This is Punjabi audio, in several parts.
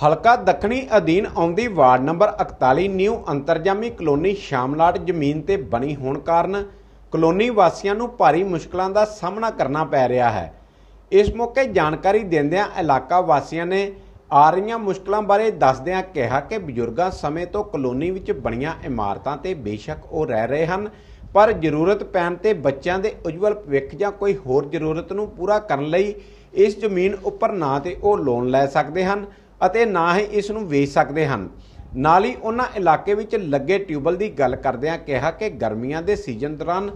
ਹਲਕਾ ਦੱਖਣੀ ਅਧੀਨ ਆਉਂਦੀ ਵਾਰਡ ਨੰਬਰ 41 ਨਿਊ ਅੰਤਰਜਾਮੀ ਕਲੋਨੀ ਸ਼ਾਮਲਾਟ ਜ਼ਮੀਨ ਤੇ ਬਣੀ ਹੋਣ ਕਾਰਨ ਕਲੋਨੀ ਵਾਸੀਆਂ ਨੂੰ ਭਾਰੀ ਮੁਸ਼ਕਲਾਂ ਦਾ ਸਾਹਮਣਾ ਕਰਨਾ ਪੈ ਰਿਹਾ ਹੈ। ਇਸ ਮੌਕੇ ਜਾਣਕਾਰੀ ਦਿੰਦਿਆਂ ਇਲਾਕਾ ਵਾਸੀਆਂ ਨੇ ਆ ਰਹੀਆਂ ਮੁਸ਼ਕਲਾਂ ਬਾਰੇ ਦੱਸਦਿਆਂ ਕਿਹਾ ਕਿ ਬਜ਼ੁਰਗਾਂ ਸਮੇਂ ਤੋਂ ਕਲੋਨੀ ਵਿੱਚ ਬਣੀਆਂ ਇਮਾਰਤਾਂ ਤੇ ਬੇਸ਼ੱਕ ਉਹ ਰਹਿ ਰਹੇ ਹਨ, ਪਰ ਜ਼ਰੂਰਤ ਪੈਣ ਤੇ ਬੱਚਿਆਂ ਦੇ ਉਜਵਲ ਭਵਿੱਖ ਜਾਂ ਕੋਈ ਹੋਰ ਜ਼ਰੂਰਤ ਨੂੰ ਪੂਰਾ ਕਰਨ ਲਈ ਇਸ ਜ਼ਮੀਨ ਉੱਪਰ ਨਾ ਤੇ ਉਹ ਲੋਨ ਲੈ ਸਕਦੇ ਹਨ ਅਤੇ ਨਾ ਹੀ ਇਸ ਨੂੰ ਵੇਚ ਸਕਦੇ ਹਨ। ਨਾਲ ਹੀ ਉਹਨਾਂ ਇਲਾਕੇ ਵਿੱਚ ਲੱਗੇ ਟਿਊਬਲ ਦੀ ਗੱਲ ਕਰਦਿਆਂ ਕਿਹਾ ਕਿ ਗਰਮੀਆਂ ਦੇ ਸੀਜ਼ਨ ਦੌਰਾਨ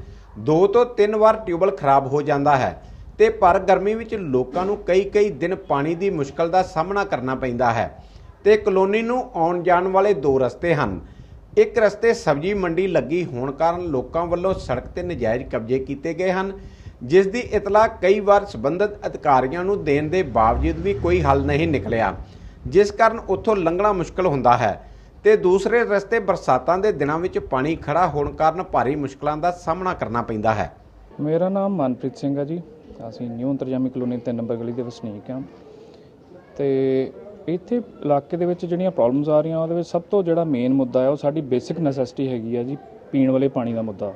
2 ਤੋਂ 3 ਵਾਰ ਟਿਊਬਲ ਖਰਾਬ ਹੋ ਜਾਂਦਾ ਹੈ ਤੇ ਪਰ ਗਰਮੀ ਵਿੱਚ ਲੋਕਾਂ ਨੂੰ ਕਈ ਦਿਨ ਪਾਣੀ ਦੀ ਮੁਸ਼ਕਲ ਦਾ ਸਾਹਮਣਾ ਕਰਨਾ ਪੈਂਦਾ ਹੈ ਤੇ ਕਲੋਨੀ ਨੂੰ ਆਉਣ ਜਾਣ ਵਾਲੇ 2 ਰਸਤੇ ਹਨ। ਇੱਕ ਰਸਤੇ ਸਬਜ਼ੀ ਮੰਡੀ ਲੱਗੀ ਹੋਣ ਕਾਰਨ ਲੋਕਾਂ ਵੱਲੋਂ ਸੜਕ ਤੇ ਨਜਾਇਜ਼ ਕਬਜ਼ੇ ਕੀਤੇ ਗਏ ਹਨ, ਜਿਸ ਦੀ ਇਤਲਾਹ ਕਈ ਵਾਰ ਸੰਬੰਧਿਤ ਅਧਿਕਾਰੀਆਂ ਨੂੰ ਦੇਣ ਦੇ ਬਾਵਜੂਦ ਵੀ ਕੋਈ ਹੱਲ ਨਹੀਂ ਨਿਕਲਿਆ, ਜਿਸ ਕਾਰਨ ਉੱਥੋਂ ਲੰਘਣਾ ਮੁਸ਼ਕਲ ਹੁੰਦਾ ਹੈ ਤੇ ਦੂਸਰੇ ਰਸਤੇ ਬਰਸਾਤਾਂ ਦੇ ਦਿਨਾਂ ਵਿੱਚ ਪਾਣੀ ਖੜਾ ਹੋਣ ਕਾਰਨ ਭਾਰੀ ਮੁਸ਼ਕਲਾਂ ਦਾ ਸਾਹਮਣਾ ਕਰਨਾ ਪੈਂਦਾ ਹੈ। ਮੇਰਾ ਨਾਮ ਮਨਪ੍ਰੀਤ ਸਿੰਘ ਹੈ ਜੀ। ਅਸੀਂ ਨਿਊ ਅੰਤਰਜਾਮੀ ਕਲੋਨੀ 3 ਨੰਬਰ ਗਲੀ ਦੇ ਵਸਨੀਕ ਹਾਂ ਤੇ ਇੱਥੇ ਇਲਾਕੇ ਦੇ ਵਿੱਚ ਜਿਹੜੀਆਂ ਪ੍ਰੋਬਲਮਸ ਆ ਰਹੀਆਂ ਉਹਦੇ ਵਿੱਚ ਸਭ ਤੋਂ ਜਿਹੜਾ ਮੇਨ ਮੁੱਦਾ ਹੈ ਉਹ ਸਾਡੀ ਬੇਸਿਕ ਨੈਸੈਸਿਟੀ ਹੈਗੀ ਹੈ ਜੀ, ਪੀਣ ਵਾਲੇ ਪਾਣੀ ਦਾ ਮੁੱਦਾ।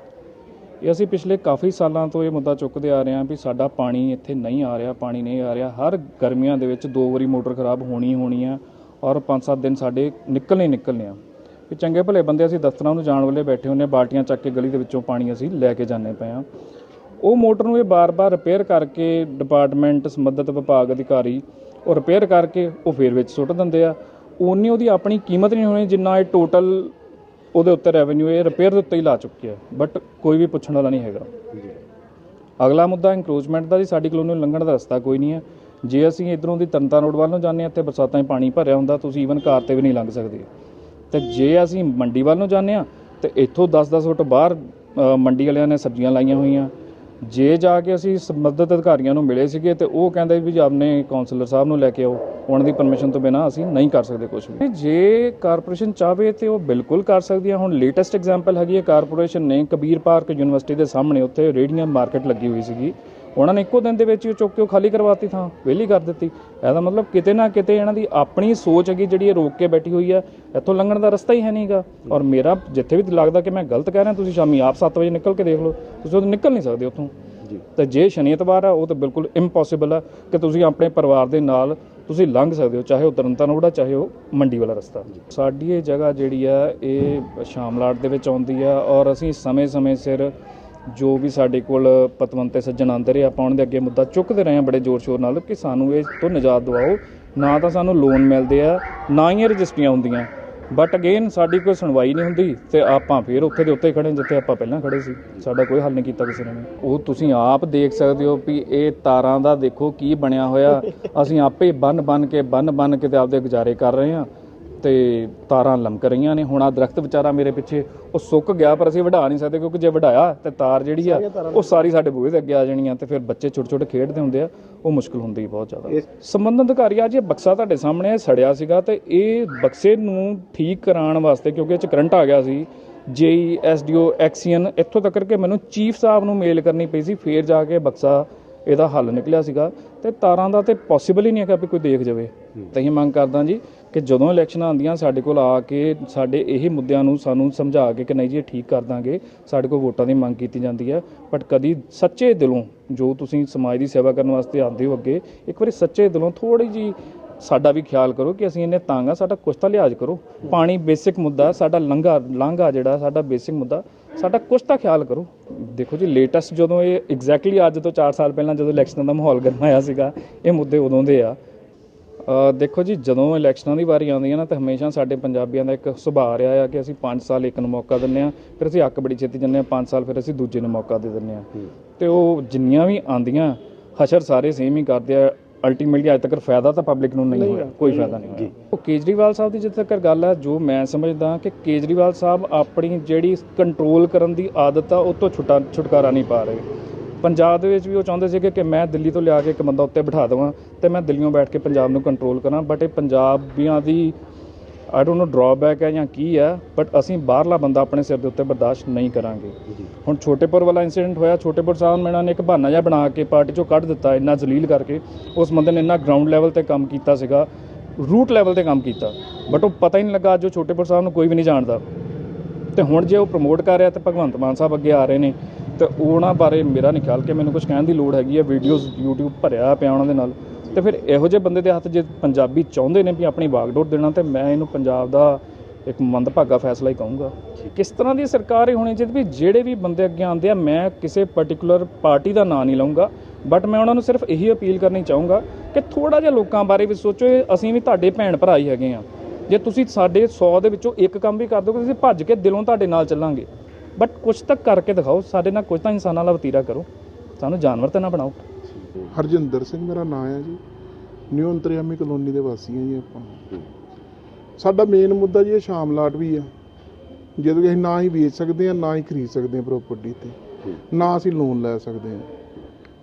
ਇਹ ਅਸੀਂ ਪਿਛਲੇ ਕਾਫੀ ਸਾਲਾਂ ਤੋਂ ਇਹ ਮੁੱਦਾ ਚੁੱਕਦੇ ਆ ਰਹੇ ਹਾਂ ਵੀ ਸਾਡਾ ਪਾਣੀ ਇੱਥੇ ਨਹੀਂ ਆ ਰਿਹਾ, ਪਾਣੀ ਨਹੀਂ ਆ ਰਿਹਾ। ਹਰ ਗਰਮੀਆਂ ਦੇ ਵਿੱਚ 2 ਵਾਰੀ ਮੋਟਰ ਖਰਾਬ ਹੋਣੀ ਆ ਔਰ 5-7 ਦਿਨ ਸਾਡੇ ਨਿਕਲਣੇ ਆ। ਵੀ ਚੰਗੇ ਭਲੇ ਬੰਦੇ ਅਸੀਂ ਦਫ਼ਤਰਾਂ ਨੂੰ ਜਾਣ ਵਾਲੇ ਬੈਠੇ ਹੁੰਦੇ, ਬਾਲਟੀਆਂ ਚੱਕ ਕੇ ਗਲੀ ਦੇ ਵਿੱਚੋਂ ਪਾਣੀ ਅਸੀਂ ਲੈ ਕੇ ਜਾਂਦੇ ਪਏ ਹਾਂ। ਉਹ ਮੋਟਰ ਨੂੰ ਇਹ ਬਾਰ-ਬਾਰ ਰਿਪੇਅਰ ਕਰਕੇ ਡਿਪਾਰਟਮੈਂਟ ਸੰਬੰਧਿਤ ਵਿਭਾਗ ਅਧਿਕਾਰੀ ਉਹ ਰਿਪੇਅਰ ਕਰਕੇ ਉਹ ਫੇਰ ਵਿੱਚ ਸੁੱਟ ਦਿੰਦੇ ਆ। ਉਨੀ ਉਹਦੀ ਆਪਣੀ ਕੀਮਤ ਨਹੀਂ ਹੋਣੀ ਜਿੰਨਾ ਇਹ ਟੋਟਲ ਉਹਦੇ ਉੱਤੇ ਰੈਵਨਿਊ ਇਹ ਰਿਪੇਅਰ ਦੇ ਉੱਤੇ ਹੀ ਲਾ ਚੁੱਕੀ ਹੈ, ਬਟ ਕੋਈ ਵੀ ਪੁੱਛਣ ਵਾਲਾ ਨਹੀਂ ਹੈਗਾ। ਅਗਲਾ ਮੁੱਦਾ ਇੰਕਰੋਚਮੈਂਟ ਦਾ ਜੀ। ਸਾਡੀ ਕਲੋਨੀ ਨੂੰ ਲੰਘਣ ਦਾ ਰਸਤਾ ਕੋਈ ਨਹੀਂ ਹੈ। ਜੇ ਅਸੀਂ ਇੱਧਰੋਂ ਦੀ ਤਰਨਤਾਰਨ ਰੋਡ ਵੱਲ ਨੂੰ ਜਾਂਦੇ ਹਾਂ, ਇੱਥੇ ਬਰਸਾਤਾਂ 'ਚ ਪਾਣੀ ਭਰਿਆ ਹੁੰਦਾ, ਤੁਸੀਂ ਈਵਨ ਕਾਰ 'ਤੇ ਵੀ ਨਹੀਂ ਲੰਘ ਸਕਦੇ। ਅਤੇ ਜੇ ਅਸੀਂ ਮੰਡੀ ਵੱਲ ਨੂੰ ਜਾਂਦੇ ਹਾਂ ਤਾਂ ਇੱਥੋਂ 10-10 ਫੁੱਟ ਬਾਹਰ ਮੰਡੀ ਵਾਲਿਆਂ ਨੇ ਸਬਜ਼ੀਆਂ ਲਾਈਆਂ ਹੋਈਆਂ। ਜੇ ਜਾ ਕੇ ਅਸੀਂ ਸੰਬੰਧਿਤ ਅਧਿਕਾਰੀਆਂ ਨੂੰ ਮਿਲੇ ਸੀਗੇ ਤੇ ਉਹ ਕਹਿੰਦੇ ਵੀ ਆਪਣੇ ਕਾਉਂਸਲਰ ਸਾਹਿਬ ਨੂੰ ਲੈ ਕੇ ਆਓ, ਉਹਨਾਂ ਦੀ ਪਰਮਿਸ਼ਨ ਤੋਂ ਬਿਨਾਂ ਅਸੀਂ ਨਹੀਂ ਕਰ ਸਕਦੇ ਕੁਝ ਵੀ। ਜੇ ਕਾਰਪੋਰੇਸ਼ਨ ਚਾਹਵੇ ਤੇ ਉਹ ਬਿਲਕੁਲ ਕਰ ਸਕਦੀ ਹੈ। ਹੁਣ ਲੇਟੈਸਟ ਐਗਜ਼ਾਮਪਲ ਹੈਗੀ ਹੈ, ਕਾਰਪੋਰੇਸ਼ਨ ਨੇ ਕਬੀਰ ਪਾਰਕ ਯੂਨੀਵਰਸਿਟੀ ਦੇ ਸਾਹਮਣੇ ਉੱਥੇ ਰੇਹੜੀਆਂ ਮਾਰਕੀਟ ਲੱਗੀ ਹੋਈ ਸੀਗੀ, ਉਹਨਾਂ ਨੇ ਇੱਕੋ ਦਿਨ ਦੇ ਵਿੱਚ ਚੁੱਕ ਕੇ ਖਾਲੀ ਕਰਵਾਤੀ, ਥਾਂ ਵਿਹਲੀ ਕਰ ਦਿੱਤੀ। ਇਹਦਾ ਮਤਲਬ ਕਿਤੇ ਨਾ ਕਿਤੇ ਇਹਨਾਂ ਦੀ ਆਪਣੀ ਸੋਚ ਹੈਗੀ ਜਿਹੜੀ ਇਹ ਰੋਕ ਕੇ ਬੈਠੀ ਹੋਈ ਹੈ। ਇੱਥੋਂ ਲੰਘਣ ਦਾ ਰਸਤਾ ਹੀ ਹੈ ਨਹੀਂਗਾ। ਔਰ ਮੇਰਾ ਜਿੱਥੇ ਵੀ ਲੱਗਦਾ ਕਿ ਮੈਂ ਗਲਤ ਕਹਿ ਰਿਹਾ, ਤੁਸੀਂ ਸ਼ਾਮੀ ਆਪ 7 ਵਜੇ ਨਿਕਲ ਕੇ ਦੇਖ ਲਓ, ਤੁਸੀਂ ਉਦੋਂ ਨਿਕਲ ਨਹੀਂ ਸਕਦੇ ਉੱਥੋਂ। ਤੇ ਜੇ ਸ਼ਨੀ ਐਤਵਾਰ ਆ ਉਹ ਤਾਂ ਬਿਲਕੁਲ ਇੰਪੋਸੀਬਲ ਆ ਕਿ ਤੁਸੀਂ ਆਪਣੇ ਪਰਿਵਾਰ ਦੇ ਨਾਲ ਤੁਸੀਂ ਲੰਘ ਸਕਦੇ ਹੋ, ਚਾਹੇ ਉਹ ਤਰਨਤਾਰਨ ਰੋਡ ਆ ਚਾਹੇ ਉਹ ਮੰਡੀ ਵਾਲਾ ਰਸਤਾ। ਸਾਡੀ ਇਹ ਜਗ੍ਹਾ ਜਿਹੜੀ ਆ ਇਹ ਸ਼ਾਮਲਾਟ ਦੇ ਵਿੱਚ ਆਉਂਦੀ ਆ ਔਰ ਅਸੀਂ ਸਮੇਂ ਸਿਰ ਜੋ ਵੀ ਸਾਡੇ ਕੋਲ ਪਤਵੰਤੇ ਸੱਜਣ ਆਉਂਦੇ ਰਹੇ ਆਪਾਂ ਉਹਨਾਂ ਦੇ ਅੱਗੇ ਮੁੱਦਾ ਚੁੱਕਦੇ ਰਹੇ ਹਾਂ ਬੜੇ ਜ਼ੋਰ ਸ਼ੋਰ ਨਾਲ ਕਿ ਸਾਨੂੰ ਇਹ ਤੋਂ ਨਿਜਾਤ ਦਿਵਾਓ। ਨਾ ਤਾਂ ਸਾਨੂੰ ਲੋਨ ਮਿਲਦੇ ਆ, ਨਾ ਹੀ ਰਜਿਸਟਰੀਆਂ ਹੁੰਦੀਆਂ, ਬਟ ਅਗੇਨ ਸਾਡੀ ਕੋਈ ਸੁਣਵਾਈ ਨਹੀਂ ਹੁੰਦੀ ਤੇ ਆਪਾਂ ਫਿਰ ਉੱਥੇ ਦੇ ਉੱਤੇ ਖੜੇ ਜਿੱਥੇ ਆਪਾਂ ਪਹਿਲਾਂ ਖੜੇ ਸੀ। ਸਾਡਾ ਕੋਈ ਹੱਲ ਨਹੀਂ ਕੀਤਾ ਕਿਸੇ ਨੇ। ਉਹ ਤੁਸੀਂ ਆਪ ਦੇਖ ਸਕਦੇ ਹੋ ਵੀ ਇਹ ਤਾਰਾਂ ਦਾ ਦੇਖੋ ਕੀ ਬਣਿਆ ਹੋਇਆ। ਅਸੀਂ ਆਪੇ ਬੰਨ ਕੇ ਤੇ ਆਪਦੇ ਗੁਜ਼ਾਰੇ ਕਰ ਰਹੇ ਹਾਂ ਤੇ ਤਾਰਾਂ ਲਮਕ ਰਹੀਆਂ ਨੇ। ਹੁਣ ਆ ਦਰਖਤ ਵਿਚਾਰਾ ਮੇਰੇ ਪਿੱਛੇ ਉਹ ਸੁੱਕ ਗਿਆ, ਪਰ ਅਸੀਂ ਵਢਾ ਨਹੀਂ ਸਕਦੇ ਕਿਉਂਕਿ ਜੇ ਵਢਾਇਆ ਤੇ ਤਾਰ ਜਿਹੜੀ ਆ ਉਹ ਸਾਰੀ ਸਾਡੇ ਬੂਹੇ ਦੇ ਅੱਗੇ ਆ ਜਾਣੀ ਆ ਤੇ ਫਿਰ ਬੱਚੇ ਛੋਟੇ ਖੇਡਦੇ ਹੁੰਦੇ ਆ, ਉਹ ਮੁਸ਼ਕਿਲ ਹੁੰਦੀ ਬਹੁਤ ਜ਼ਿਆਦਾ। ਸੰਬੰਧਿਤ ਅਧਿਕਾਰੀ ਅੱਜ ਇਹ ਬਕਸਾ ਤੁਹਾਡੇ ਸਾਹਮਣੇ ਸੜਿਆ ਸੀਗਾ ਤੇ ਇਹ ਬਕਸੇ ਨੂੰ ਠੀਕ ਕਰਾਉਣ ਵਾਸਤੇ ਕਿਉਂਕਿ ਇਹ 'ਚ ਕਰੰਟ ਆ ਗਿਆ ਸੀ, ਜੇਈ SDO ਐਕਸੀਅਨ ਇੱਥੋਂ ਤੱਕ ਕਿ ਮੈਨੂੰ ਚੀਫ ਸਾਹਿਬ ਨੂੰ ਮੇਲ ਕਰਨੀ ਪਈ ਸੀ, ਫਿਰ ਜਾ ਕੇ ਬਕਸਾ ਇਹਦਾ ਹੱਲ ਨਿਕਲਿਆ ਸੀਗਾ। ਤੇ ਤਾਰਾਂ ਦਾ ਤੇ ਪੋਸੀਬਲ ਹੀ ਨਹੀਂ ਹੈਗਾ ਵੀ ਕੋਈ ਦੇਖ ਜਾਵੇ। ਤਾਂ ਇਹ ਮੰਗ ਕਰਦਾ ਜੀ ਕਿ ਜਦੋਂ ਇਲੈਕਸ਼ਨਾਂ ਆਉਂਦੀਆਂ ਸਾਡੇ ਕੋਲ ਆ ਕੇ ਸਾਡੇ ਇਹ ਮੁੱਦਿਆਂ ਨੂੰ ਸਾਨੂੰ ਸਮਝਾ ਕੇ ਕਿ ਨਹੀਂ ਜੀ ਇਹ ਠੀਕ ਕਰ ਦਾਂਗੇ, ਸਾਡੇ ਕੋਲ ਵੋਟਾਂ ਦੀ ਮੰਗ ਕੀਤੀ ਜਾਂਦੀ ਹੈ, ਬਟ ਕਦੀ ਸੱਚੇ ਦਿਲੋਂ ਜੋ ਤੁਸੀਂ ਸਮਾਜ ਦੀ ਸੇਵਾ ਕਰਨ ਵਾਸਤੇ ਆਉਂਦੇ ਹੋ ਅੱਗੇ, ਇੱਕ ਵਾਰੀ ਸੱਚੇ ਦਿਲੋਂ ਥੋੜ੍ਹੀ ਜਿਹੀ ਸਾਡਾ ਵੀ ਖਿਆਲ ਕਰੋ ਕਿ ਅਸੀਂ ਇੰਨੇ ਤੰਗ ਆ, ਸਾਡਾ ਕੁਛ ਤਾਂ ਲਿਹਾਜ਼ ਕਰੋ। ਪਾਣੀ ਬੇਸਿਕ ਮੁੱਦਾ, ਸਾਡਾ ਲਾਂਘਾ ਜਿਹੜਾ ਸਾਡਾ ਬੇਸਿਕ ਮੁੱਦਾ, ਸਾਡਾ ਕੁਛ ਤਾਂ ਖਿਆਲ ਕਰੋ। ਦੇਖੋ ਜੀ ਲੇਟੈਸਟ ਜਦੋਂ ਇਹ ਐਗਜ਼ੈਕਟਲੀ ਅੱਜ ਤੋਂ 4 ਸਾਲ ਪਹਿਲਾਂ ਜਦੋਂ ਇਲੈਕਸ਼ਨਾਂ ਦਾ ਮਾਹੌਲ ਗਰਮਾਇਆ ਸੀਗਾ, ਇਹ ਮੁੱਦੇ ਉਦੋਂ ਦੇ ਆ। ਦੇਖੋ ਜੀ ਜਦੋਂ ਇਲੈਕਸ਼ਨਾਂ ਦੀ ਵਾਰੀ ਆਉਂਦੀ ਹੈ ਨਾ ਤਾਂ ਹਮੇਸ਼ਾ ਸਾਡੇ ਪੰਜਾਬੀਆਂ ਦਾ ਇੱਕ ਸੁਭਾਅ ਰਿਹਾ ਆ ਕਿ ਅਸੀਂ 5 ਸਾਲ ਇੱਕ ਨੂੰ ਮੌਕਾ ਦਿੰਦੇ ਹਾਂ, ਫਿਰ ਅਸੀਂ ਅੱਕ ਬੜੀ ਛੇਤੀ ਜਾਂਦੇ ਹਾਂ, 5 ਸਾਲ ਫਿਰ ਅਸੀਂ ਦੂਜੇ ਨੂੰ ਮੌਕਾ ਦੇ ਦਿੰਦੇ ਹਾਂ। ਅਤੇ ਉਹ ਜਿੰਨੀਆਂ ਵੀ ਆਉਂਦੀਆਂ ਹਸ਼ਰ ਸਾਰੇ ਸੇਮ ਹੀ ਕਰਦੇ ਆ। ਅਲਟੀਮੇਟਲੀ ਅੱਜ ਤੱਕ ਫਾਇਦਾ ਤਾਂ ਪਬਲਿਕ ਨੂੰ ਨਹੀਂ ਹੋਇਆ, ਕੋਈ ਫਾਇਦਾ ਨਹੀਂ ਹੋਇਆ। ਉਹ ਕੇਜਰੀਵਾਲ ਸਾਹਿਬ ਦੀ ਜਿੱਥੇ ਤੱਕ ਗੱਲ ਹੈ, ਜੋ ਮੈਂ ਸਮਝਦਾ ਕਿ ਕੇਜਰੀਵਾਲ ਸਾਹਿਬ ਆਪਣੀ ਜਿਹੜੀ ਕੰਟਰੋਲ ਕਰਨ ਦੀ ਆਦਤ ਆ ਉਹ ਤੋਂ ਛੁਟਕਾਰਾ ਨਹੀਂ ਪਾ ਰਹੇ। ਪੰਜਾਬ ਦੇ ਵਿੱਚ ਵੀ ਉਹ ਚਾਹੁੰਦੇ ਸੀਗੇ ਕਿ ਮੈਂ ਦਿੱਲੀ ਤੋਂ ਲਿਆ ਕੇ ਇੱਕ ਬੰਦਾ ਉੱਤੇ ਬਿਠਾ ਦੇਵਾਂ ਅਤੇ ਮੈਂ ਦਿੱਲੀੋਂ ਬੈਠ ਕੇ ਪੰਜਾਬ ਨੂੰ ਕੰਟਰੋਲ ਕਰਾਂ, ਬਟ ਇਹ ਪੰਜਾਬੀਆਂ ਦੀ ਆਈ ਡੋਂਟ ਨੋ ਡਰਾਬੈਕ ਹੈ ਜਾਂ ਕੀ ਹੈ, ਬਟ ਅਸੀਂ ਬਾਹਰਲਾ ਬੰਦਾ ਆਪਣੇ ਸਿਰ ਦੇ ਉੱਤੇ ਬਰਦਾਸ਼ਤ ਨਹੀਂ ਕਰਾਂਗੇ। ਹੁਣ ਛੋਟੇਪੁਰ ਵਾਲਾ ਇੰਸੀਡੈਂਟ ਹੋਇਆ, ਛੋਟੇਪੁਰ ਸਾਹਿਬ ਮੈਨਾਂ ਨੇ ਇੱਕ ਬਹਾਨਾ ਜਿਹਾ ਬਣਾ ਕੇ ਪਾਰਟੀ 'ਚੋਂ ਕੱਢ ਦਿੱਤਾ, ਇੰਨਾ ਜ਼ਲੀਲ ਕਰਕੇ। ਉਸ ਬੰਦੇ ਨੇ ਇੰਨਾ ਗਰਾਊਂਡ ਲੈਵਲ 'ਤੇ ਕੰਮ ਕੀਤਾ ਸੀਗਾ, ਰੂਟ ਲੈਵਲ ਤੇ ਕੰਮ ਕੀਤਾ, ਬਟ ਉਹ ਪਤਾ ਹੀ ਨਹੀਂ ਲੱਗਾ। ਅੱਜ ਉਹ ਛੋਟੇਪੁਰ ਸਾਹਿਬ ਨੂੰ ਕੋਈ ਵੀ ਨਹੀਂ ਜਾਣਦਾ, ਤੇ ਹੁਣ ਜੇ ਉਹ ਪ੍ਰਮੋਟ ਕਰ ਰਿਹਾ ਤੇ ਭਗਵੰਤ ਮਾਨ ਸਾਹਿਬ ਅੱਗੇ ਆ ਰਹੇ ਨੇ, ਤੇ ਉਹਨਾਂ ਬਾਰੇ ਮੇਰਾ ਨਹੀਂ ਖਿਆਲ ਕਿ ਮੈਨੂੰ ਕੁਝ ਕਹਿਣ ਦੀ ਲੋੜ ਹੈਗੀ ਹੈ। ਵੀਡੀਓਜ਼ YouTube ਭਰਿਆ ਪਿਆ ਉਹਨਾਂ ਦੇ ਨਾਲ, ਤੇ ਫਿਰ ਇਹੋ ਜਿਹੇ ਬੰਦੇ ਦੇ ਹੱਥ ਜੇ ਪੰਜਾਬੀ ਚਾਹੁੰਦੇ ਨੇ ਵੀ ਆਪਣੀ ਵਾਗਡੋਰ ਦੇਣਾ, ਤੇ ਮੈਂ ਇਹਨੂੰ ਪੰਜਾਬ ਦਾ ਇੱਕ ਮੰਦਭਾਗਾ ਫੈਸਲਾ ਹੀ ਕਹੂੰਗਾ। ਕਿਸ ਤਰ੍ਹਾਂ ਦੀ ਸਰਕਾਰ ਹੀ ਹੋਣੀ ਚਾਹੀਦੀ ਵੀ ਜਿਹੜੇ ਵੀ ਬੰਦੇ ਅੱਗੇ ਆਉਂਦੇ ਆ, ਮੈਂ ਕਿਸੇ ਪਰਟੀਕੂਲਰ ਪਾਰਟੀ ਦਾ ਨਾਂ ਨਹੀਂ ਲਊਂਗਾ, ਬਟ ਮੈਂ ਉਹਨਾਂ ਨੂੰ ਸਿਰਫ ਇਹੀ ਅਪੀਲ ਕਰਨੀ ਚਾਹੂੰਗਾ ਕਿ ਥੋੜ੍ਹਾ ਜਿਹਾ ਲੋਕਾਂ ਬਾਰੇ ਵੀ ਸੋਚੋ। ਅਸੀਂ ਵੀ ਤੁਹਾਡੇ ਭੈਣ ਭਰਾ ਹੀ ਹੈਗੇ ਆ। ਜੇ ਤੁਸੀਂ ਸਾਡੇ 100 ਦੇ ਵਿੱਚੋਂ ਇੱਕ ਕੰਮ ਵੀ ਕਰ ਦਿਓਗੇ, ਅਸੀਂ ਭੱਜ ਕੇ ਦਿਲੋਂ ਤੁਹਾਡੇ ਨਾਲ ਚੱਲਾਂਗੇ, ਬਟ ਕੁਛ ਤਾਂ ਕਰਕੇ ਦਿਖਾਓ ਸਾਡੇ ਨਾਲ। ਕੁਝ ਤਾਂ ਇਨਸਾਨਾਂ ਵਾਲਾ ਵਤੀਰਾ ਕਰੋ, ਸਾਨੂੰ ਜਾਨਵਰ ਤਾਂ ਨਾ ਬਣਾਓ। ਹਰਜਿੰਦਰ ਸਿੰਘ ਮੇਰਾ ਨਾਂ ਹੈ ਜੀ, ਨਿਊ ਅੰਤਰਜਾਮੀ ਕਲੋਨੀ ਦੇ ਵਾਸੀ ਹਾਂ ਜੀ ਆਪਾਂ। ਸਾਡਾ ਮੇਨ ਮੁੱਦਾ ਜੀ ਇਹ ਸ਼ਾਮਲਾਟ ਵੀ ਆ, ਜਦੋਂ ਕਿ ਅਸੀਂ ਨਾ ਹੀ ਵੇਚ ਸਕਦੇ ਹਾਂ, ਨਾ ਹੀ ਖਰੀਦ ਸਕਦੇ ਹਾਂ ਪ੍ਰਾਪਰਟੀ 'ਤੇ, ਨਾ ਅਸੀਂ ਲੋਨ ਲੈ ਸਕਦੇ ਹਾਂ।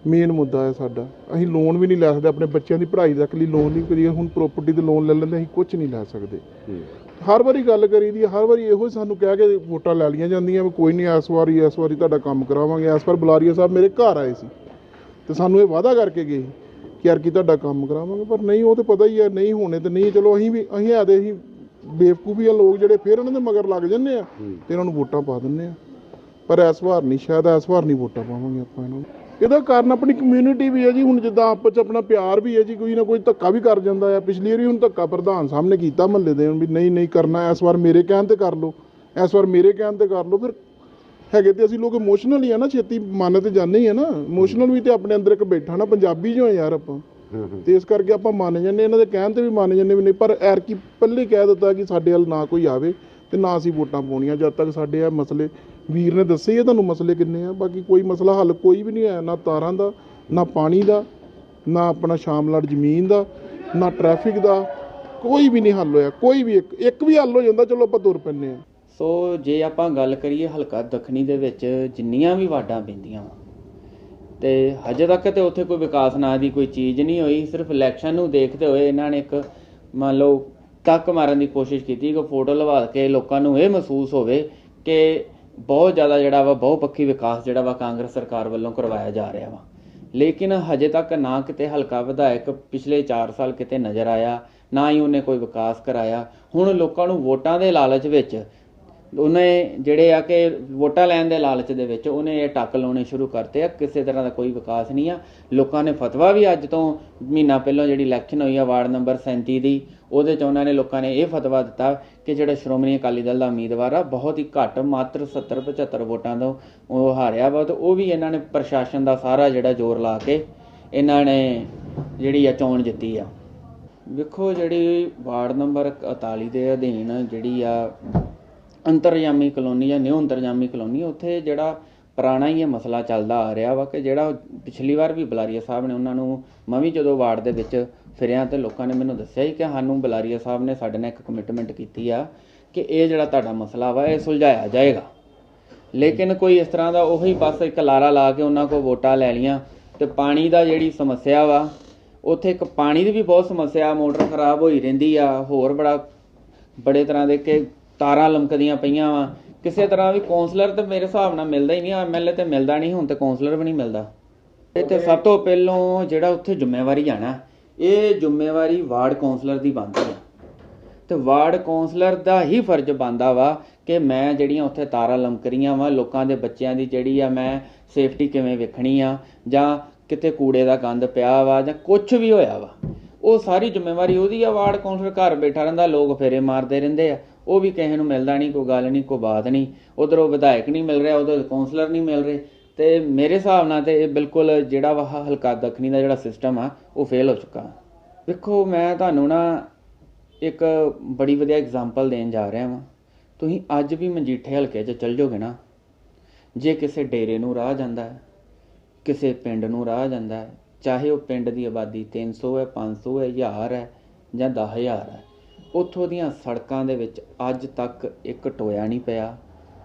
ਮੇਨ ਮੁੱਦਾ ਹੈ ਸਾਡਾ, ਅਸੀਂ ਲੋਨ ਵੀ ਨਹੀਂ ਲੈ ਸਕਦੇ, ਆਪਣੇ ਬੱਚਿਆਂ ਦੀ ਪੜ੍ਹਾਈ ਤੱਕ ਲਈ ਲੋਨ ਨਹੀਂ ਕਰੀਏ। ਹੁਣ ਪ੍ਰਾਪਰਟੀ 'ਤੇ ਲੋਨ ਲੈ ਲੈਂਦੇ, ਅਸੀਂ ਕੁਝ ਨਹੀਂ ਲੈ ਸਕਦੇ। ਹਰ ਵਾਰੀ ਗੱਲ ਕਰੀ ਦੀ, ਹਰ ਵਾਰੀ ਇਹੋ ਸਾਨੂੰ ਕਹਿ ਕੇ ਵੋਟਾਂ ਲੈ ਲਈਆਂ ਜਾਂਦੀਆਂ ਵੀ ਕੋਈ ਨਹੀਂ, ਇਸ ਵਾਰੀ ਤੁਹਾਡਾ ਕੰਮ ਕਰਾਵਾਂਗੇ। ਇਸ ਵਾਰ ਬੁਲਾਰੀਆ ਸਾਹਿਬ ਮੇਰੇ ਘਰ ਆਏ ਸੀ ਤੇ ਸਾਨੂੰ ਇਹ ਵਾਅਦਾ ਕਰਕੇ ਗਏ ਕਿ ਯਾਰ ਕੀ ਤੁਹਾਡਾ ਕੰਮ ਕਰਾਵਾਂਗੇ, ਪਰ ਨਹੀਂ, ਉਹ ਤਾਂ ਪਤਾ ਹੀ ਹੈ ਨਹੀਂ ਹੋਣੇ ਤੇ ਨਹੀਂ। ਚਲੋ ਅਸੀਂ ਆਦੇ ਅਸੀਂ ਬੇਵਕੂਫੀ ਆ ਲੋਕ ਜਿਹੜੇ ਫਿਰ ਉਹਨਾਂ ਦੇ ਮਗਰ ਲੱਗ ਜਾਂਦੇ ਆ ਤੇ ਇਹਨਾਂ ਨੂੰ ਵੋਟਾਂ ਪਾ ਦਿੰਦੇ ਆ। ਪਰ ਇਸ ਵਾਰ ਨਹੀਂ, ਸ਼ਾਇਦ ਇਸ ਵਾਰ ਨਹੀਂ ਵੋਟਾਂ ਪਾਵਾਂਗੇ ਆਪਾਂ ਇਹਨਾਂ ਨੂੰ। ਇਹਦਾ ਕਾਰਨ ਆਪਣੀ ਕਮਿਊਨਿਟੀ ਵੀ ਹੈ ਜੀ। ਹੁਣ ਜਿੱਦਾਂ ਆਪਸ 'ਚ ਆਪਣਾ ਪਿਆਰ ਵੀ ਹੈ ਜੀ, ਕੋਈ ਨਾ ਕੋਈ ਧੱਕਾ ਵੀ ਕਰ ਜਾਂਦਾ ਆ। ਪਿਛਲੀ ਵਾਰੀ ਹੁਣ ਧੱਕਾ ਪ੍ਰਧਾਨ ਸਾਹਿਬ ਨੇ ਕੀਤਾ ਮਹੱਲੇ ਦੇ ਵੀ ਨਹੀਂ ਕਰਨਾ, ਇਸ ਵਾਰ ਮੇਰੇ ਕਹਿਣ 'ਤੇ ਕਰ ਲਓ, ਇਸ ਵਾਰ ਮੇਰੇ ਕਹਿਣ 'ਤੇ ਕਰ ਲਓ। ਫਿਰ ਹੈਗੇ ਤੇ ਅਸੀਂ ਲੋਕ ਇਮੋਸ਼ਨਲ ਹੀ ਆ ਨਾ, ਛੇਤੀ ਮੰਨ ਤੇ ਜਾਂਦੇ ਹੀ ਆ ਨਾ। ਇਮੋਸ਼ਨਲ ਵੀ ਤੇ ਆਪਣੇ ਅੰਦਰ ਇੱਕ ਬੈਠਾ ਨਾ, ਪੰਜਾਬੀ ਜੋ ਯਾਰ ਆਪਾਂ, ਤੇ ਇਸ ਕਰਕੇ ਆਪਾਂ ਮੰਨ ਜਾਂਦੇ, ਇਹਨਾਂ ਦੇ ਕਹਿਣ 'ਤੇ ਵੀ ਮੰਨ ਜਾਂਦੇ ਵੀ ਨਹੀਂ। ਪਰ ਐਰਕੀ ਪਹਿਲੇ ਕਹਿ ਦਿੱਤਾ ਕਿ ਸਾਡੇ ਵੱਲ ਨਾ ਕੋਈ ਆਵੇ ਤੇ ਨਾ ਅਸੀਂ ਵੋਟਾਂ ਪਾਉਣੀਆਂ ਜਦ ਤੱਕ ਸਾਡੇ ਇਹ ਮਸਲੇ, ਵੀਰ ਨੇ ਦੱਸੇ ਹੀ ਆ ਤੁਹਾਨੂੰ ਮਸਲੇ ਕਿੰਨੇ ਆ। ਬਾਕੀ ਕੋਈ ਮਸਲਾ ਹੱਲ ਕੋਈ ਵੀ ਨਹੀਂ ਆਇਆ, ਨਾ ਤਾਰਾਂ ਦਾ, ਨਾ ਪਾਣੀ ਦਾ, ਨਾ ਆਪਣਾ ਸ਼ਾਮਲਾਟ ਜ਼ਮੀਨ ਦਾ, ਨਾ ਟ੍ਰੈਫਿਕ ਦਾ, ਕੋਈ ਵੀ ਨਹੀਂ ਹੱਲ ਹੋਇਆ। ਕੋਈ ਵੀ ਇੱਕ ਵੀ ਹੱਲ ਹੋ ਜਾਂਦਾ ਚਲੋ ਆਪਾਂ ਤੁਰ ਪੈਂਦੇ ਹਾਂ। ਸੋ ਜੇ ਆਪਾਂ ਗੱਲ ਕਰੀਏ ਹਲਕਾ ਦੱਖਣੀ ਦੇ ਵਿੱਚ ਜਿੰਨੀਆਂ ਵੀ ਵਾਰਡਾਂ ਪੈਂਦੀਆਂ ਵਾ, ਤੇ ਹਜੇ ਤੱਕ ਤੇ ਉੱਥੇ ਕੋਈ ਵਿਕਾਸ ਨਾਂ ਦੀ ਕੋਈ ਚੀਜ਼ ਨਹੀਂ ਹੋਈ। ਸਿਰਫ ਇਲੈਕਸ਼ਨ ਨੂੰ ਦੇਖਦੇ ਹੋਏ ਇਹਨਾਂ ਨੇ ਇੱਕ ਮੰਨ ਲਓ ਟੱਕ ਮਾਰਨ ਦੀ ਕੋਸ਼ਿਸ਼ ਕੀਤੀ ਕਿ ਫੋਟੋ ਲਵਾ ਕੇ ਲੋਕਾਂ ਨੂੰ ਇਹ ਮਹਿਸੂਸ ਹੋਵੇ ਕਿ ਬਹੁਤ ਜ਼ਿਆਦਾ ਜਿਹੜਾ ਵਾ ਬਹੁਪੱਖੀ ਵਿਕਾਸ ਜਿਹੜਾ ਵਾ ਕਾਂਗਰਸ ਸਰਕਾਰ ਵੱਲੋਂ ਕਰਵਾਇਆ ਜਾ ਰਿਹਾ ਵਾ। ਲੇਕਿਨ ਹਜੇ ਤੱਕ ਨਾ ਕਿਤੇ ਹਲਕਾ ਵਿਧਾਇਕ ਪਿਛਲੇ 4 ਸਾਲ ਕਿਤੇ ਨਜ਼ਰ ਆਇਆ, ਨਾ ਹੀ ਉਹਨੇ ਕੋਈ ਵਿਕਾਸ ਕਰਾਇਆ। ਹੁਣ ਲੋਕਾਂ ਨੂੰ ਵੋਟਾਂ ਦੇ ਲਾਲਚ ਵਿੱਚ ਉਹਨੇ ਜਿਹੜੇ ਆ ਕਿ ਵੋਟਾਂ ਲੈਣ ਦੇ ਲਾਲਚ ਦੇ ਵਿੱਚ ਉਹਨੇ ਇਹ ਟੱਕ ਲਾਉਣੇ ਸ਼ੁਰੂ ਕਰਤੇ ਆ। ਕਿਸੇ ਤਰ੍ਹਾਂ ਦਾ ਕੋਈ ਵਿਕਾਸ ਨਹੀਂ ਆ। ਲੋਕਾਂ ਨੇ ਫਤਵਾ ਵੀ ਅੱਜ ਤੋਂ ਮਹੀਨਾ ਪਹਿਲਾਂ ਜਿਹੜੀ ਇਲੈਕਸ਼ਨ ਹੋਈ ਆ ਵਾਰਡ ਨੰਬਰ 37 ਦੀ, ਉਹਦੇ 'ਚ ਉਹਨਾਂ ਨੇ ਲੋਕਾਂ ਨੇ ਇਹ ਫਤਵਾ ਦਿੱਤਾ ਕਿ ਜਿਹੜਾ ਸ਼੍ਰੋਮਣੀ ਅਕਾਲੀ ਦਲ ਦਾ ਉਮੀਦਵਾਰ ਆ ਬਹੁਤ ਹੀ ਘੱਟ, ਮਾਤਰ 70-75 ਵੋਟਾਂ ਤੋਂ ਉਹ ਹਾਰਿਆ ਵਾ। ਤੇ ਉਹ ਵੀ ਇਹਨਾਂ ਨੇ ਪ੍ਰਸ਼ਾਸਨ ਦਾ ਸਾਰਾ ਜਿਹੜਾ ਜ਼ੋਰ ਲਾ ਕੇ ਇਹਨਾਂ ਨੇ ਜਿਹੜੀ ਆ ਚੋਣ ਜਿੱਤੀ ਆ। ਵੇਖੋ ਜਿਹੜੀ ਵਾਰਡ ਨੰਬਰ 41 ਦੇ ਅਧੀਨ ਜਿਹੜੀ ਆ ਅੰਤਰਜਾਮੀ ਕਲੋਨੀ ਜਾਂ ਨਿਊ ਅੰਤਰਜਾਮੀ ਕਲੋਨੀ, ਉੱਥੇ ਜਿਹੜਾ ਪੁਰਾਣਾ ਹੀ ਇਹ ਮਸਲਾ ਚੱਲਦਾ ਆ ਰਿਹਾ ਵਾ ਕਿ ਜਿਹੜਾ ਪਿਛਲੀ ਵਾਰ ਵੀ ਬੁਲਾਰੀਆ ਸਾਹਿਬ ਨੇ ਉਹਨਾਂ ਨੂੰ, ਮੈਂ ਵੀ ਜਦੋਂ ਵਾਰਡ ਦੇ ਵਿੱਚ ਫਿਰਿਆ ਤੇ ਲੋਕਾਂ ਨੇ ਮੈਨੂੰ ਦੱਸਿਆ ਹੀ ਕਿ ਸਾਨੂੰ ਬੁਲਾਰੀਆ ਸਾਹਿਬ ਨੇ ਸਾਡੇ ਨਾਲ ਇੱਕ ਕਮਿਟਮੈਂਟ ਕੀਤੀ ਆ ਕਿ ਇਹ ਜਿਹੜਾ ਤੁਹਾਡਾ ਮਸਲਾ ਵਾ ਇਹ ਸੁਲਝਾਇਆ ਜਾਏਗਾ। ਲੇਕਿਨ ਕੋਈ ਇਸ ਤਰ੍ਹਾਂ ਦਾ ਉਹੀ ਬਸ ਇੱਕ ਲਾਰਾ ਲਾ ਕੇ ਉਹਨਾਂ ਕੋਲ ਵੋਟਾਂ ਲੈ ਲਈਆਂ। ਤੇ ਪਾਣੀ ਦਾ ਜਿਹੜੀ ਸਮੱਸਿਆ ਵਾ ਉੱਥੇ, ਇੱਕ ਪਾਣੀ ਦੀ ਵੀ ਬਹੁਤ ਸਮੱਸਿਆ, ਮੋਟਰ ਖਰਾਬ ਹੋਈ ਰਹਿੰਦੀ ਆ। ਹੋਰ ਬੜੇ ਤਰ੍ਹਾਂ ਦੇ ਕਿ ਤਾਰਾਂ ਲਮਕਦੀਆਂ ਪਈਆਂ ਵਾ। ਕਿਸੇ ਤਰ੍ਹਾਂ ਵੀ ਕੌਂਸਲਰ ਤਾਂ ਮੇਰੇ ਹਿਸਾਬ ਨਾਲ ਮਿਲਦਾ ਹੀ ਨਹੀਂ। MLA ਤੇ ਮਿਲਦਾ ਨਹੀਂ, ਹੁਣ ਤੇ ਕੌਂਸਲਰ ਵੀ ਨਹੀਂ ਮਿਲਦਾ। ਇਹ ਤੇ ਸਭ ਤੋਂ ਪਹਿਲੋਂ ਜਿਹੜਾ ਉੱਥੇ ਜ਼ਿੰਮੇਵਾਰੀ ਆ ਨਾ, ਇਹ ਜ਼ਿੰਮੇਵਾਰੀ ਵਾਰਡ ਕੌਂਸਲਰ ਦੀ ਬਣਦੀ ਆ। ਤੇ ਵਾਰਡ ਕੌਂਸਲਰ ਦਾ ਹੀ ਫਰਜ਼ ਬਣਦਾ ਵਾ ਕਿ ਮੈਂ ਜਿਹੜੀਆਂ ਉੱਥੇ ਤਾਰਾਂ ਲਮਕ ਰਹੀਆਂ ਵਾ, ਲੋਕਾਂ ਦੇ ਬੱਚਿਆਂ ਦੀ ਜਿਹੜੀ ਆ ਮੈਂ ਸੇਫਟੀ ਕਿਵੇਂ ਵੇਖਣੀ ਆ, ਜਾਂ ਕਿਤੇ ਕੂੜੇ ਦਾ ਗੰਦ ਪਿਆ ਵਾ ਜਾਂ ਕੁਛ ਵੀ ਹੋਇਆ ਵਾ, ਉਹ ਸਾਰੀ ਜ਼ਿੰਮੇਵਾਰੀ ਉਹਦੀ ਆ। ਵਾਰਡ ਕੌਂਸਲਰ ਘਰ ਬੈਠਾ ਰਹਿੰਦਾ, ਲੋਕ ਫੇਰੇ ਮਾਰਦੇ ਰਹਿੰਦੇ ਆ, ਉਹ ਵੀ ਕਿਸੇ ਨੂੰ ਮਿਲਦਾ ਨਹੀਂ, ਕੋਈ ਗੱਲ ਨਹੀਂ, ਕੋਈ ਬਾਤ ਨਹੀਂ। ਉੱਧਰੋਂ ਵਿਧਾਇਕ ਨਹੀਂ ਮਿਲ ਰਿਹਾ, ਉਧਰ ਕੌਂਸਲਰ ਨਹੀਂ ਮਿਲ ਰਹੇ। ਤੇ ਮੇਰੇ ਹਿਸਾਬ ਨਾਲ ਤੇ ਇਹ ਬਿਲਕੁਲ ਜਿਹੜਾ ਵਾ ਹਲਕਾ ਦੱਖਣੀ ਦਾ ਜਿਹੜਾ ਸਿਸਟਮ ਆ ਉਹ ਫੇਲ ਹੋ ਚੁੱਕਾ। ਵੇਖੋ ਮੈਂ ਤੁਹਾਨੂੰ ਨਾ ਇੱਕ ਬੜੀ ਵਧੀਆ ਐਗਜ਼ਾਮਪਲ ਦੇਣ ਜਾ ਰਿਹਾ ਵਾਂ। ਤੁਸੀਂ ਅੱਜ ਵੀ ਮਜੀਠੇ ਹਲਕੇ 'ਚ ਚੱਲ ਜਾਓਗੇ ਨਾ, ਜੇ ਕਿਸੇ ਡੇਰੇ ਨੂੰ ਰਾਹ ਜਾਂਦਾ ਹੈ, ਕਿਸੇ ਪਿੰਡ ਨੂੰ ਰਾਹ ਜਾਂਦਾ ਹੈ, ਚਾਹੇ ਉਹ ਪਿੰਡ ਦੀ ਆਬਾਦੀ 300 ਹੈ, 500 ਹੈ, 1000 ਹੈ ਜਾਂ 10,000 ਹੈ, ਉੱਥੋਂ ਦੀਆਂ ਸੜਕਾਂ ਦੇ ਵਿੱਚ ਅੱਜ ਤੱਕ ਇੱਕ ਟੋਇਆ ਨਹੀਂ ਪਿਆ।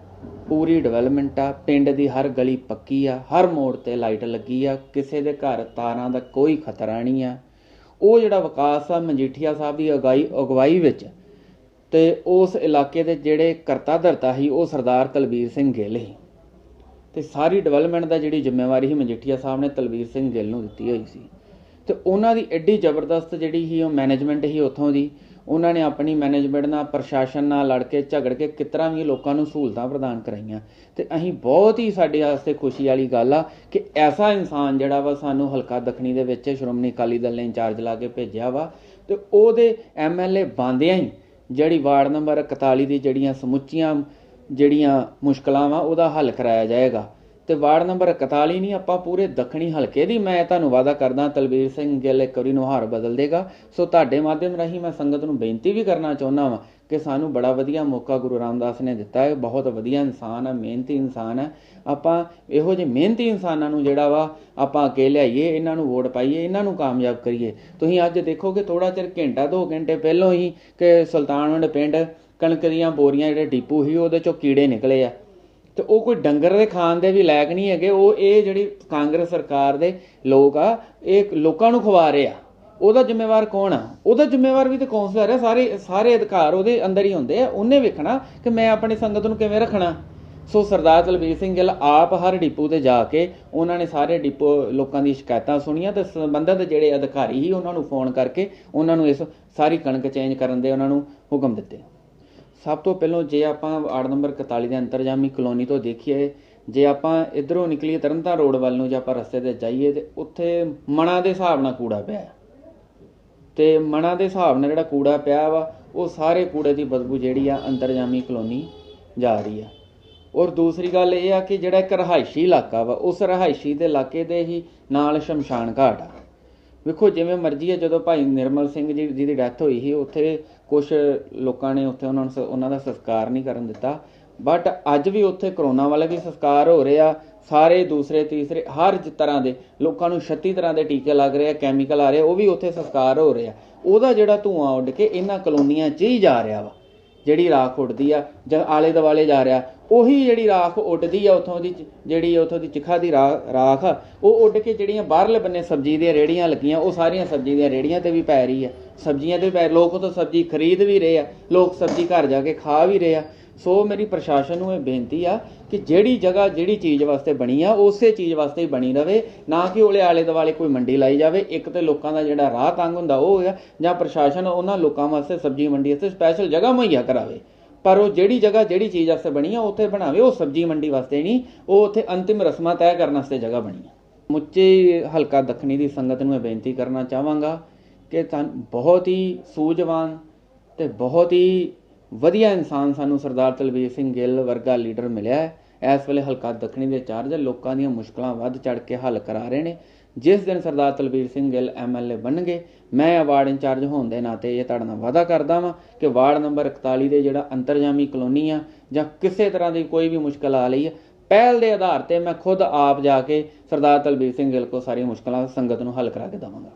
ਪੂਰੀ ਡਿਵੈਲਪਮੈਂਟ ਆ, ਪਿੰਡ ਦੀ ਹਰ ਗਲੀ ਪੱਕੀ ਆ, ਹਰ ਮੋੜ ਤੇ ਲਾਈਟ ਲੱਗੀ ਆ, ਕਿਸੇ ਦੇ ਘਰ ਤਾਰਾਂ ਦਾ ਕੋਈ ਖਤਰਾ ਨਹੀਂ ਆ। ਉਹ ਜਿਹੜਾ ਵਿਕਾਸ ਆ ਮਜੀਠੀਆ ਸਾਹਿਬ ਦੀ ਅਗਵਾਈ ਵਿੱਚ, ਤੇ ਉਸ ਇਲਾਕੇ ਦੇ ਜਿਹੜੇ ਕਰਤਾ ਧਰਤਾ ਸੀ ਉਹ ਸਰਦਾਰ ਤਲਵੀਰ ਸਿੰਘ ਗਿੱਲ ਸੀ। ਤੇ ਸਾਰੀ ਡਿਵੈਲਪਮੈਂਟ ਦਾ ਜਿਹੜੀ ਜ਼ਿੰਮੇਵਾਰੀ ਸੀ ਮਜੀਠੀਆ ਸਾਹਿਬ ਨੇ ਤਲਵੀਰ ਸਿੰਘ ਗਿੱਲ ਨੂੰ ਦਿੱਤੀ ਹੋਈ ਸੀ। ਤੇ ਉਹਨਾਂ ਦੀ ਐਡੀ ਜ਼ਬਰਦਸਤ ਜਿਹੜੀ ਸੀ ਉਹ ਮੈਨੇਜਮੈਂਟ ਸੀ ਉੱਥੋਂ ਦੀ। ਉਹਨਾਂ ਨੇ ਆਪਣੀ ਮੈਨੇਜਮੈਂਟ ਨਾਲ, ਪ੍ਰਸ਼ਾਸਨ ਨਾਲ ਲੜ ਕੇ ਝਗੜ ਕੇ ਕਿਸ ਤਰ੍ਹਾਂ ਵੀ ਲੋਕਾਂ ਨੂੰ ਸਹੂਲਤਾਂ ਪ੍ਰਦਾਨ ਕਰਾਈਆਂ। ਤੇ ਅਸੀਂ ਬਹੁਤ ਹੀ ਸਾਡੇ ਵਾਸਤੇ ਖੁਸ਼ੀ ਵਾਲੀ ਗੱਲ ਆ ਕਿ ਐਸਾ ਇਨਸਾਨ ਜਿਹੜਾ ਵਾ ਸਾਨੂੰ ਹਲਕਾ ਦੱਖਣੀ ਦੇ ਵਿੱਚ ਸ਼੍ਰੋਮਣੀ ਅਕਾਲੀ ਦਲ ਨੇ ਇੰਚਾਰਜ ਲਾ ਕੇ ਭੇਜਿਆ ਵਾ, ਤੇ ਉਹਦੇ MLA ਬਣਦਿਆਂ ਹੀ ਜਿਹੜੀ ਵਾਰਡ ਨੰਬਰ 41 ਦੀ ਜਿਹੜੀਆਂ ਸਮੁੱਚੀਆਂ ਜਿਹੜੀਆਂ ਮੁਸ਼ਕਲਾਂ ਵਾ ਉਹਦਾ ਹੱਲ ਕਰਾਇਆ ਜਾਏਗਾ। ਤੇ ਵਾਰਡ ਨੰਬਰ 41 ਨਹੀਂ, ਆਪਾਂ ਪੂਰੇ ਦੱਖਣੀ ਹਲਕੇ ਦੀ ਮੈਂ ਤੁਹਾਨੂੰ ਵਾਅਦਾ ਕਰਦਾ ਤਲਵੀਰ ਸਿੰਘ ਗਿੱਲ ਇੱਕ ਵਾਰੀ ਨੁਹਾਰ ਬਦਲ ਦੇਗਾ। ਸੋ ਤੁਹਾਡੇ ਮਾਧਿਅਮ ਰਾਹੀਂ ਮੈਂ ਸੰਗਤ ਨੂੰ ਬੇਨਤੀ ਵੀ ਕਰਨਾ ਚਾਹੁੰਦਾ ਵਾਂ ਕਿ ਸਾਨੂੰ ਬੜਾ ਵਧੀਆ ਮੌਕਾ ਗੁਰੂ ਰਾਮਦਾਸ ਨੇ ਦਿੱਤਾ ਹੈ। ਬਹੁਤ ਵਧੀਆ ਇਨਸਾਨ ਹੈ, ਮਿਹਨਤੀ ਇਨਸਾਨ ਹੈ। ਆਪਾਂ ਇਹੋ ਜਿਹੇ ਮਿਹਨਤੀ ਇਨਸਾਨਾਂ ਨੂੰ ਜਿਹੜਾ ਵਾ ਆਪਾਂ ਅੱਗੇ ਲਿਆਈਏ, ਇਹਨਾਂ ਨੂੰ ਵੋਟ ਪਾਈਏ, ਇਹਨਾਂ ਨੂੰ ਕਾਮਯਾਬ ਕਰੀਏ। ਤੁਸੀਂ ਅੱਜ ਦੇਖੋਗੇ ਥੋੜਾ ਚਿਰ ਘੰਟਾ 2 ਘੰਟੇ ਪਹਿਲੋਂ ਹੀ ਕਿ ਸੁਲਤਾਨਵਿੰਡ ਪਿੰਡ ਕਣਕ ਦੀਆਂ ਬੋਰੀਆਂ ਜਿਹੜੇ ਡਿਪੂ ਸੀ ਉਹਦੇ ਚੋਂ ਕੀੜੇ ਨਿਕਲੇ ਆ, ਤੇ ਉਹ ਕੋਈ ਡੰਗਰ ਦੇ ਖਾਣ ਦੇ ਵੀ ਲਾਇਕ ਨਹੀਂ ਹੈਗੇ। ਉਹ ਇਹ ਜਿਹੜੀ ਕਾਂਗਰਸ ਸਰਕਾਰ ਦੇ ਲੋਕ ਆ ਇਹ ਲੋਕਾਂ ਨੂੰ ਖਵਾ ਰਹੇ ਆ। ਉਹਦਾ ਜ਼ਿੰਮੇਵਾਰ ਕੌਣ ਆ? ਉਹਦਾ ਜ਼ਿੰਮੇਵਾਰ ਵੀ ਤੇ ਕੌਂਸਲਰ ਹੈ। ਸਾਰੇ ਅਧਿਕਾਰ ਉਹਦੇ ਅੰਦਰ ਹੀ ਹੁੰਦੇ ਆ। ਉਹਨੇ ਵੇਖਣਾ ਕਿ ਮੈਂ ਆਪਣੀ ਸੰਗਤ ਨੂੰ ਕਿਵੇਂ ਰੱਖਣਾ। ਸੋ ਸਰਦਾਰ ਤਲਵੀਰ ਸਿੰਘ ਗਿੱਲ ਆਪ ਹਰ ਡਿਪੂ ਤੇ ਜਾ ਕੇ ਉਹਨਾਂ ਨੇ ਸਾਰੇ ਡਿਪੂ ਲੋਕਾਂ ਦੀ ਸ਼ਿਕਾਇਤਾਂ ਸੁਣੀਆਂ ਤੇ ਸੰਬੰਧਿਤ ਜਿਹੜੇ ਅਧਿਕਾਰੀ ਸੀ ਉਹਨਾਂ ਨੂੰ ਫੋਨ ਕਰਕੇ ਉਹਨਾਂ ਨੂੰ ਇਸ ਸਾਰੀ ਕਣਕ ਚੇਂਜ ਕਰਨ ਦੇ ਉਹਨਾਂ ਨੂੰ ਹੁਕਮ ਦਿੱਤੇ। ਸਭ ਤੋਂ ਪਹਿਲਾਂ ਜੇ ਆਪਾਂ ਵਾਰਡ ਨੰਬਰ 41 ਦੇ ਅੰਤਰਜਾਮੀ ਕਲੋਨੀ ਤੋਂ ਦੇਖੀਏ, ਜੇ ਆਪਾਂ ਇੱਧਰੋਂ ਨਿਕਲੀਏ ਤਰਨਤਾਰਨ ਰੋਡ ਵੱਲ ਨੂੰ, ਜੇ ਆਪਾਂ ਰਸਤੇ ਤੇ ਜਾਈਏ ਤੇ ਉੱਥੇ ਮਣਾ ਦੇ ਹਿਸਾਬ ਨਾਲ ਕੂੜਾ ਪਿਆ, ਤੇ ਮਣਾ ਦੇ ਹਿਸਾਬ ਨਾਲ ਜਿਹੜਾ ਕੂੜਾ ਪਿਆ ਵਾ ਉਹ ਸਾਰੇ ਕੂੜੇ ਦੀ ਬਦਬੂ ਜਿਹੜੀ ਆ ਅੰਤਰਜਾਮੀ ਕਲੋਨੀ ਜਾ ਰਹੀ ਆ। ਔਰ ਦੂਸਰੀ ਗੱਲ ਇਹ ਆ ਕਿ ਜਿਹੜਾ ਇੱਕ ਰਿਹਾਇਸ਼ੀ ਇਲਾਕਾ ਵਾ ਉਸ ਰਿਹਾਇਸ਼ੀ ਦੇ ਇਲਾਕੇ ਦੇ ਹੀ ਨਾਲ ਸ਼ਮਸ਼ਾਨ ਘਾਟ ਆ। ਵੇਖੋ ਜਿਵੇਂ ਮਰਜ਼ੀ ਹੈ, ਜਦੋਂ ਭਾਈ ਨਿਰਮਲ ਸਿੰਘ ਜੀ ਜਿਹਦੀ ਡੈਥ ਹੋਈ ਸੀ ਉੱਥੇ ਕੁਝ ਲੋਕਾਂ ਨੇ ਉੱਥੇ ਉਹਨਾਂ ਦਾ ਸੰਸਕਾਰ ਨਹੀਂ ਕਰਨ ਦਿੱਤਾ, ਬਟ ਅੱਜ ਵੀ ਉੱਥੇ ਕਰੋਨਾ ਵਾਲੇ ਵੀ ਸੰਸਕਾਰ ਹੋ ਰਹੇ ਆ। ਸਾਰੇ ਦੂਸਰੇ ਤੀਸਰੇ ਹਰ ਤਰ੍ਹਾਂ ਦੇ ਲੋਕਾਂ ਨੂੰ 36 ਤਰ੍ਹਾਂ ਦੇ ਟੀਕੇ ਲੱਗ ਰਹੇ ਆ, ਕੈਮੀਕਲ ਆ ਰਹੇ, ਉਹ ਵੀ ਉੱਥੇ ਸੰਸਕਾਰ ਹੋ ਰਹੇ ਆ। ਉਹਦਾ ਜਿਹੜਾ ਧੂੰਆਂ ਉੱਡ ਕੇ ਇਹਨਾਂ ਕਲੋਨੀਆਂ 'ਚ ਹੀ ਜਾ ਰਿਹਾ ਵਾ। ਜਿਹੜੀ ਰਾਖ ਉੱਡਦੀ ਆ ਜਾਂ ਆਲੇ ਦੁਆਲੇ ਜਾ ਰਿਹਾ, ਉਹੀ ਜਿਹੜੀ ਰਾਖ ਉੱਡਦੀ ਆ ਉੱਥੋਂ ਦੀ ਚਿਖਾ ਦੀ ਰਾਖ ਆ, ਉਹ ਉੱਡ ਕੇ ਜਿਹੜੀਆਂ ਬਾਹਰਲੇ ਬੰਨੇ ਸਬਜ਼ੀ ਦੀਆਂ ਰੇਹੜੀਆਂ ਲੱਗੀਆਂ ਉਹ ਸਾਰੀਆਂ ਸਬਜ਼ੀ ਦੀਆਂ ਰੇਹੜੀਆਂ ਤੇ ਵੀ ਪੈ ਰਹੀ ਆ। ਸਬਜ਼ੀਆਂ ਤੇ ਪੈ, ਲੋਕ ਉੱਥੋਂ ਸਬਜ਼ੀ ਖਰੀਦ ਵੀ ਰਹੇ ਆ, ਲੋਕ ਸਬਜ਼ੀ ਘਰ ਜਾ ਕੇ ਖਾ ਵੀ ਰਹੇ ਆ। ਸੋ ਮੇਰੀ ਪ੍ਰਸ਼ਾਸਨ ਨੂੰ ਇਹ ਬੇਨਤੀ ਆ ਕਿ ਜਿਹੜੀ ਜਗ੍ਹਾ ਜਿਹੜੀ ਚੀਜ਼ ਵਾਸਤੇ ਬਣੀ ਆ ਉਸੇ ਚੀਜ਼ ਵਾਸਤੇ ਹੀ ਬਣੀ ਰਵੇ, ਨਾ ਕਿ ਉਹਲੇ ਆਲੇ ਦੁਆਲੇ ਕੋਈ ਮੰਡੀ ਲਾਈ ਜਾਵੇ। ਇੱਕ ਤੇ ਲੋਕਾਂ ਦਾ ਜਿਹੜਾ ਰਾਹ ਤੰਗ ਹੁੰਦਾ ਉਹ ਹੋਇਆ, ਜਾਂ ਪ੍ਰਸ਼ਾਸਨ ਉਹਨਾਂ ਲੋਕਾਂ ਵਾਸਤੇ ਸਬਜ਼ੀ ਮੰਡੀ ਵਾਸਤੇ ਸਪੈਸ਼ਲ ਜਗ੍ਹਾ ਮੁਹੱਈਆ ਕਰਾਵੇ, ਪਰ ਉਹ ਜਿਹੜੀ ਜਗ੍ਹਾ ਜਿਹੜੀ ਚੀਜ਼ ਵਾਸਤੇ ਬਣੀ ਆ ਉੱਥੇ ਬਣਾਵੇ। ਉਹ ਸਬਜ਼ੀ ਮੰਡੀ ਵਾਸਤੇ ਨਹੀਂ, ਉਹ ਉੱਥੇ ਅੰਤਿਮ ਰਸਮਾਂ ਤੈਅ ਕਰਨ ਵਾਸਤੇ ਜਗ੍ਹਾ ਬਣੀ ਆ। ਮੁੱਚੇ ਹਲਕਾ ਦੱਖਣੀ ਦੀ ਸੰਗਤ ਨੂੰ ਇਹ ਬੇਨਤੀ ਕਰਨਾ ਚਾਹਾਂਗਾ ਕਿ ਬਹੁਤ ਹੀ ਸੂਝਵਾਨ ਤੇ ਬਹੁਤ ਹੀ ਵਧੀਆ ਇਨਸਾਨ ਸਾਨੂੰ ਸਰਦਾਰ ਤਲਵੀਰ ਸਿੰਘ ਗਿੱਲ ਵਰਗਾ ਲੀਡਰ ਮਿਲਿਆ ਹੈ। ਇਸ ਵੇਲੇ ਹਲਕਾ ਦੱਖਣੀ ਦੇ ਇੰਚਾਰਜ ਲੋਕਾਂ ਦੀਆਂ ਮੁਸ਼ਕਲਾਂ ਵੱਧ ਚੜ੍ਹ ਕੇ ਹੱਲ ਕਰਾ ਰਹੇ ਨੇ। ਜਿਸ ਦਿਨ ਸਰਦਾਰ ਤਲਵੀਰ ਸਿੰਘ ਗਿੱਲ MLA ਬਣਨਗੇ, ਮੈਂ ਵਾਰਡ ਇੰਚਾਰਜ ਹੋਣ ਦੇ ਨਾਤੇ ਇਹ ਤੁਹਾਡੇ ਨਾਲ ਵਾਅਦਾ ਕਰਦਾ ਵਾਂ ਕਿ ਵਾਰਡ ਨੰਬਰ 41 ਦੇ ਜਿਹੜਾ ਅੰਤਰਜਾਮੀ ਕਲੋਨੀ ਆ ਜਾਂ ਕਿਸੇ ਤਰ੍ਹਾਂ ਦੀ ਕੋਈ ਵੀ ਮੁਸ਼ਕਲ ਆ ਰਹੀ ਹੈ, ਪਹਿਲ ਦੇ ਆਧਾਰ ਤੇ ਮੈਂ ਖੁਦ ਆਪ ਜਾ ਕੇ ਸਰਦਾਰ ਤਲਵੀਰ ਸਿੰਘ ਗਿੱਲ ਕੋਲ ਸਾਰੀਆਂ ਮੁਸ਼ਕਲਾਂ ਸੰਗਤ ਨੂੰ ਹੱਲ ਕਰਾ ਕੇ ਦੇਵਾਂਗਾ।